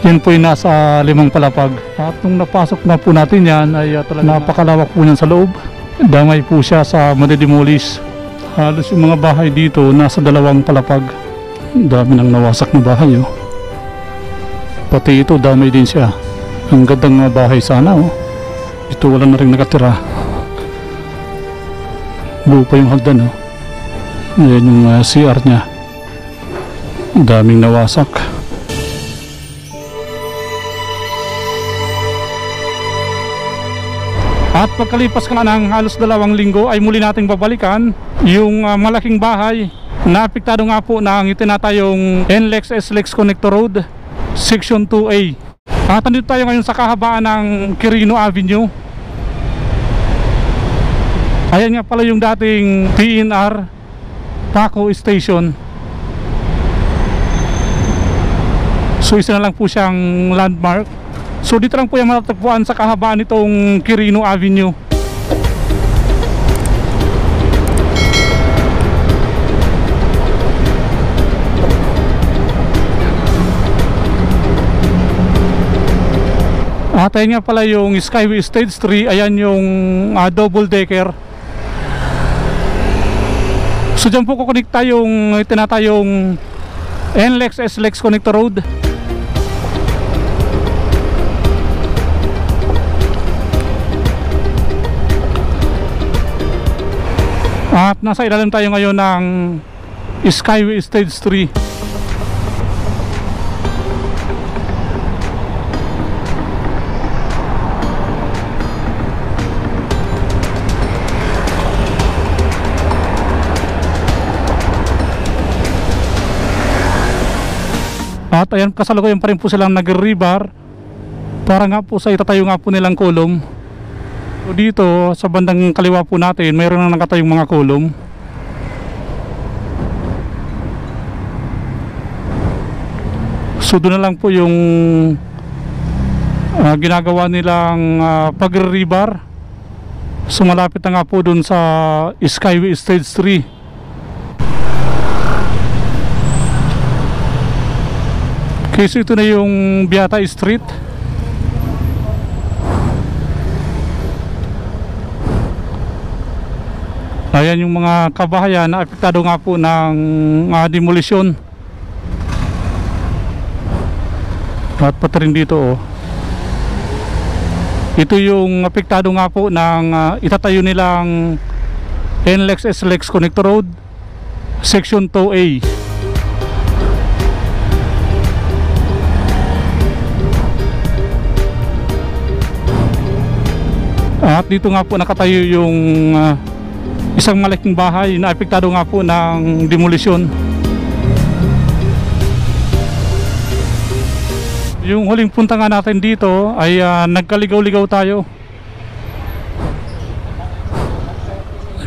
Yan po yung nasa 5 palapag. At nung napasok na po natin yan ay napakalawak po niyan sa loob. Damay po siya sa madidemolis. Halos yung mga bahay dito nasa 2 palapag. Dami nang nawasak na bahay oh. Pati ito damay din siya. Ang gandang bahay sana oh. Ito wala na rin nakatira. Buo pa yung hagdan oh. Yan yung CR nya. Daming nawasak. At pagkalipas ka na ng halos 2 linggo ay muli nating babalikan yung malaking bahay na apektado nga po ng itinatayong NLEX SLEX Connector Road Section 2A. At nandito tayo ngayon sa kahabaan ng Quirino Avenue. Ayan nga pala yung dating PNR Paco Station. So isa na lang po siyang landmark. So dito lang po yung matatagpuan sa kahabaan nitong Quirino Avenue. At ayan nga pala yung Skyway Stage 3. Ayan yung double decker. So dyan po kukonekta yung tinatayong NLEX SLEX Connector Road. At nasa ilalim tayo ngayon ng Skyway Stage 3. At ayan, kasalukuyan pa rin po silang nag-rebar para nga po sa itatayo nga po nilang kolom. So dito sa bandang kaliwa po natin mayroon na nakatayong mga kolom. So doon na lang po yung ginagawa nilang pag-rebar. So malapit na nga po doon sa Skyway Stage 3. Okay, so ito na yung Beata Street. Ayan yung mga kabahayan na apektado nga po ng demolisyon. At pati rin dito oh. Ito yung apektado nga po ng itatayo nilang NLEX SLEX Connector Road Section 2A. At dito nga po nakatayo yung isang malaking bahay na apektado nga po ng demolisyon. Yung huling punta nga natin dito ay nagkaligaw-ligaw tayo.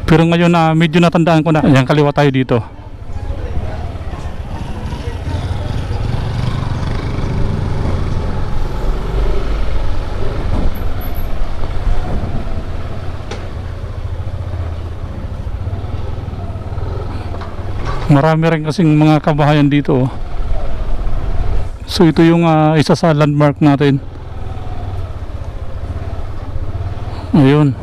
Pero ngayon medyo natandaan ko na. Ayan, kaliwa tayo dito. Marami rin kasing mga kabahayan dito. So ito yung isa sa landmark natin. Ayun.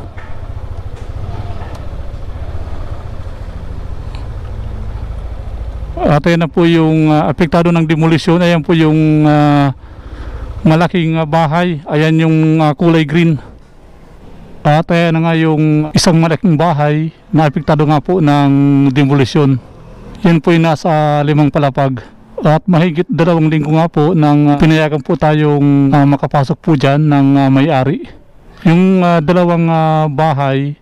At ayan na po yung apektado ng demolisyon. Ayan po yung malaking bahay. Ayan yung kulay green. At ayan na nga yung isang malaking bahay na apektado nga po ng demolisyon. Yan po yung nasa 5 palapag. At mahigit 2 linggo nga po nang pinayagan po tayong makapasok po dyan ng may-ari. Yung 2 bahay,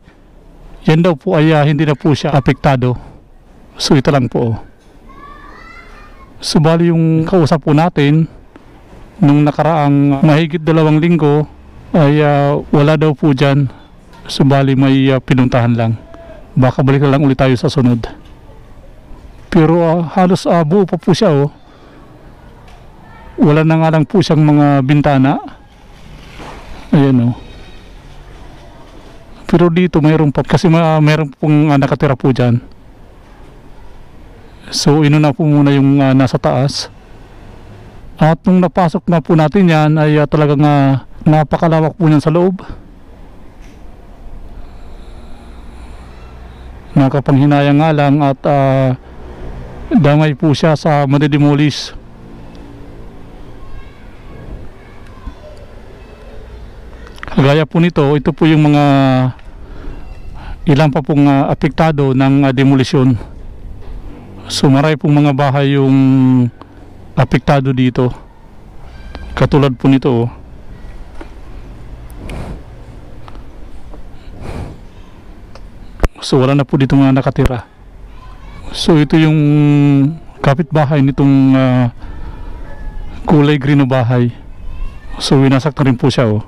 yan daw po ay hindi na po siya apektado. So ito lang po. So bali yung kausap po natin nung nakaraang mahigit 2 linggo ay wala daw po dyan. So bali may pinuntahan lang. Baka balik na lang ulit tayo sa sunod. Pero halos buo pa po siya oh. Wala na nga lang po siyang mga bintana. Ayan oh. Pero dito mayroon pa kasi mayroon pong nakatira po dyan. So inuna po muna yung nasa taas. At nung napasok na po natin yan ay talagang napakalawak po niyan sa loob. Nakapanghinayang nga lang at damay po siya sa madidemolis. Kagaya po nito, ito po yung mga ilan pa pong apektado ng demolisyon. So marami pong mga bahay yung apektado dito. Katulad po nito. So wala na po dito mga nakatira. So ito yung kapitbahay nitong kulay green na bahay. So winasak na rin po siya oh.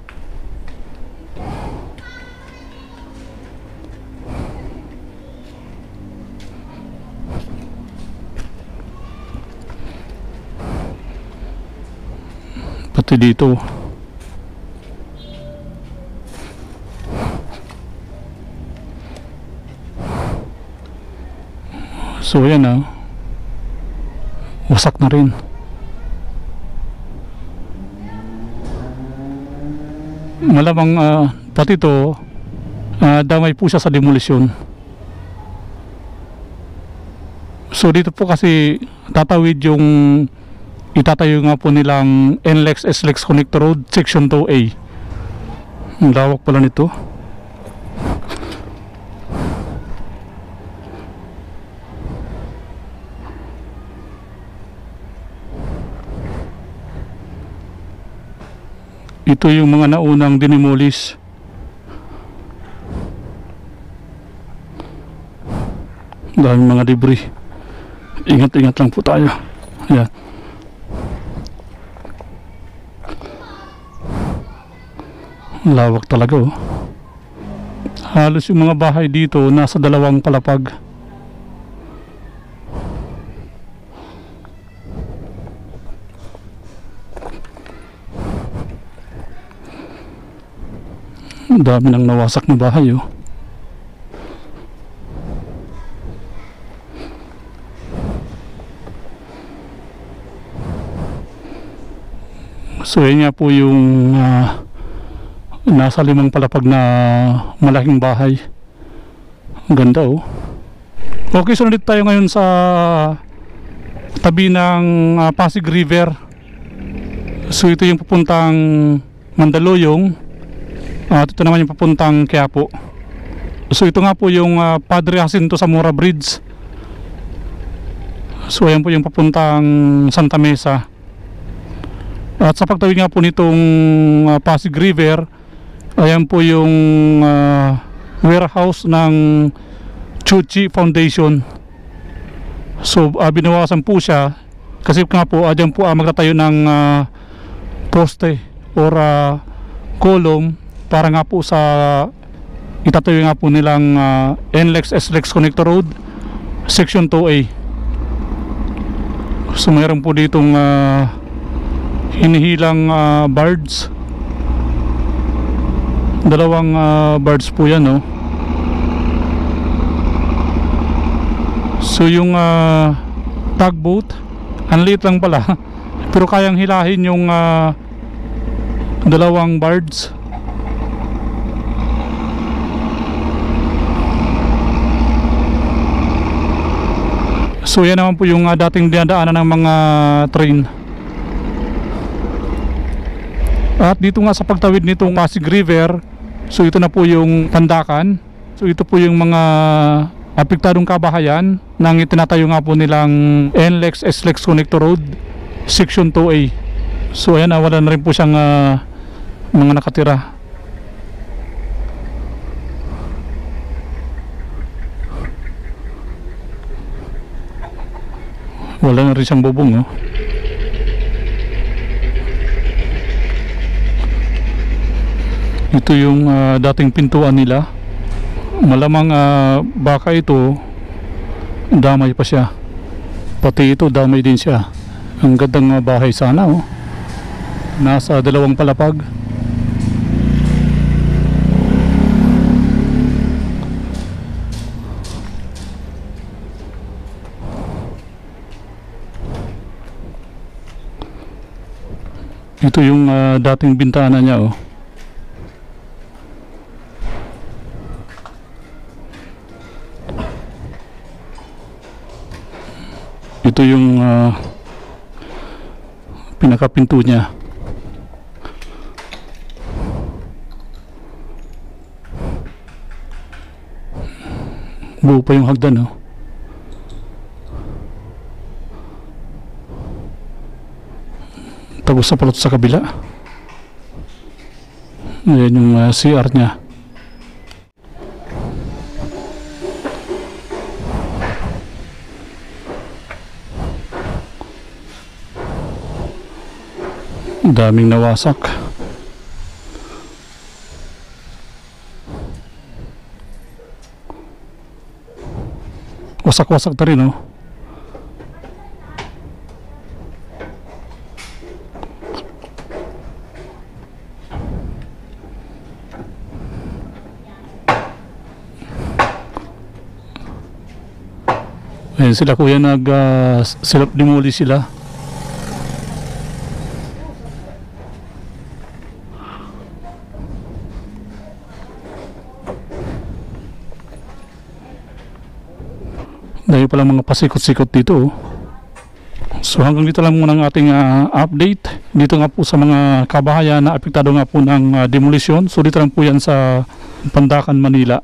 Pati dito. So yan wasak na rin. Malamang pati ito damay po siya sa demolisyon. So dito po kasi tatawid yung itatayo nga po nilang NLEX SLEX Connector Road Section 2A. Ang lawak pala nito. Ito yung mga naunang dinemolis. Daming mga debris. Ingat-ingat lang po tayo. Ayan. Lawak talaga oh. Halos yung mga bahay dito nasa 2 palapag. Dami nang nawasak na bahay oh. So yun nga po yung nasa 5 palapag na malaking bahay. Ang ganda oh. Okay, so nandito tayo ngayon sa tabi ng Pasig River. So ito yung papuntang Mandaluyong at ito naman yung papuntang Quiapo. So ito nga po yung Padre Jacinto Zamora Bridge. So ayan po yung papuntang Santa Mesa. At sa pagtawid nga po nitong Pasig River, ayan po yung warehouse ng Chuchi Foundation. So binawasan po siya kasi nga po dyan po magtatayo ng poste or column para nga po sa itatayo nga po nilang NLEX SLEX Connector Road Section 2A. So mayroon po ditong hinihilang bards. 2 bards po yan oh. So yung tugboat ang liit lang pala pero kayang hilahin yung 2 bards. So yan naman po yung dating dinadaanan ng mga train. At dito nga sa pagtawid nitong Pasig River, so ito na po yung Tandakan. So ito po yung mga apektadong kabahayan ng itinatayo nga po nilang NLEX SLEX Connector Road Section 2A. So ayan, wala na rin po siyang mga nakatira. Wala na rin siyang bubong oh. Ito yung dating pintuan nila. Malamang baka ito damay pa siya. Pati ito damay din siya. Ang gandang bahay sana oh. Nasa 2 palapag. Ito yung dating bintana niya, oh. Ito yung pinakapinto niya. Buo pa yung hagdan, oh. Tapos sa palot sa kabila. Ayan yung CR niya. Daming nawasak. Wasak-wasak na rin, oh. Ayan sila kuya, self demolish sila. Dahil pala mga pasikot-sikot dito, oh. So hanggang dito lang muna ang ating update dito nga po sa mga kabahayan na apektado nga po ng demolisyon. So dito lang po yan sa Pandacan, Manila.